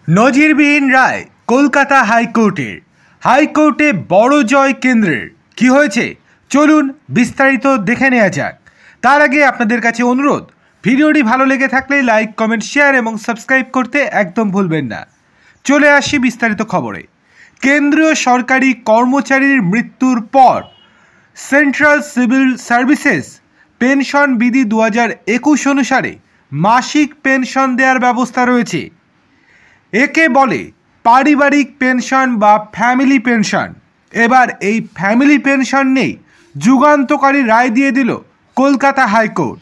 নজিরবিহীন রায় কলকাতা হাইকোর্টে বড় জয় কেন্দ্রের। কি হয়েছে চলুন বিস্তারিত দেখে নেওয়া যাক। তার আগে আপনাদের কাছে অনুরোধ, ভিডিওটি ভালো লেগে থাকলে লাইক, কমেন্ট, শেয়ার এবং সাবস্ক্রাইব করতে একদম ভুলবেন না। চলে আসি বিস্তারিত খবরে। কেন্দ্রীয় সরকারি কর্মচারীর মৃত্যুর পর সেন্ট্রাল সিভিল সার্ভিসেস পেনশন বিধি 2021 অনুসারে মাসিক পেনশন দেওয়ার ব্যবস্থা রয়েছে। একে বলে পারিবারিক পেনশন বা ফ্যামিলি পেনশন। এবার এই ফ্যামিলি পেনশন নেই যুগান্তকারী রায় দিয়ে দিল কলকাতা হাইকোর্ট।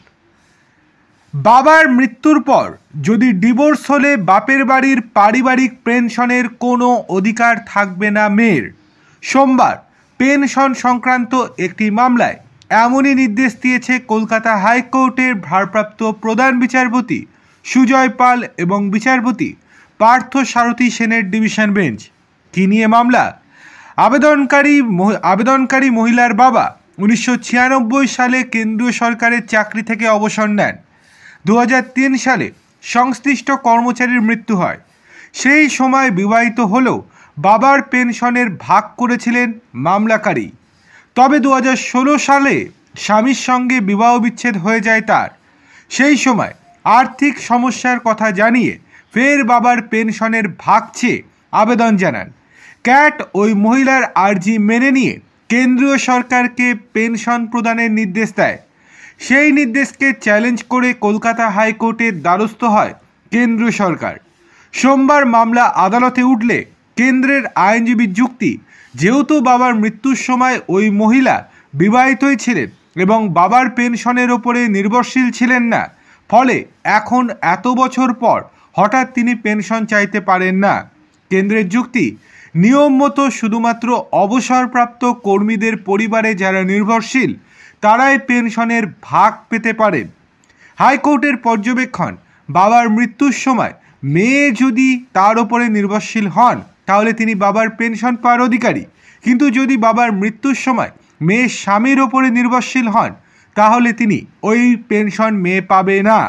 বাবার মৃত্যুর পর যদি ডিভোর্স হলে বাপের বাড়ির পারিবারিক পেনশনের কোনো অধিকার থাকবে না মেয়ের। সোমবার পেনশন সংক্রান্ত একটি মামলায় এমনই নির্দেশ দিয়েছে কলকাতা হাইকোর্টের ভারপ্রাপ্ত প্রধান বিচারপতি সুজয় পাল এবং বিচারপতি পার্থ সারথী সেনের ডিভিশন বেঞ্চ। কি নিয়ে মামলা? আবেদনকারী মহিলার বাবা 1996 সালে কেন্দ্রীয় সরকারের চাকরি থেকে অবসর নেন। 2003 সালে সংশ্লিষ্ট কর্মচারীর মৃত্যু হয়। সেই সময় বিবাহিত হলেও বাবার পেনশনের ভাগ করেছিলেন মামলাকারী। তবে 2016 সালে স্বামীর সঙ্গে বিবাহ বিচ্ছেদ হয়ে যায় তার। সেই সময় আর্থিক সমস্যার কথা জানিয়ে ফের বাবার পেনশনের ভাগ চেয়ে আবেদন জানান। ক্যাট ওই মহিলার আর্জি মেনে নিয়ে কেন্দ্রীয় সরকারকে পেনশন প্রদানের নির্দেশ দেয়। সেই নির্দেশকে চ্যালেঞ্জ করে কলকাতা হাইকোর্টের দ্বারস্থ হয় কেন্দ্রীয় সরকার। সোমবার মামলা আদালতে উঠলে কেন্দ্রের আইনজীবীর যুক্তি, যেহেতু বাবার মৃত্যুর সময় ওই মহিলা বিবাহিতই ছিলেন এবং বাবার পেনশনের ওপরে নির্ভরশীল ছিলেন না, ফলে এখন এত বছর পর হঠাৎ তিনি পেনশন চাইতে পারেন না। কেন্দ্রের যুক্তি, নিয়ম মতো শুধুমাত্র অবসরপ্রাপ্ত কর্মীদের পরিবারে যারা নির্ভরশীল তারাই পেনশনের ভাগ পেতে পারেন। হাইকোর্টের পর্যবেক্ষণ, বাবার মৃত্যুর সময় মেয়ে যদি তার ওপরে নির্ভরশীল হন তাহলে তিনি বাবার পেনশন পাওয়ার অধিকারী, কিন্তু যদি বাবার মৃত্যুর সময় মেয়ে স্বামীর ওপরে নির্ভরশীল হন তাহলে তিনি ওই পেনশন মেয়ে পাবে না।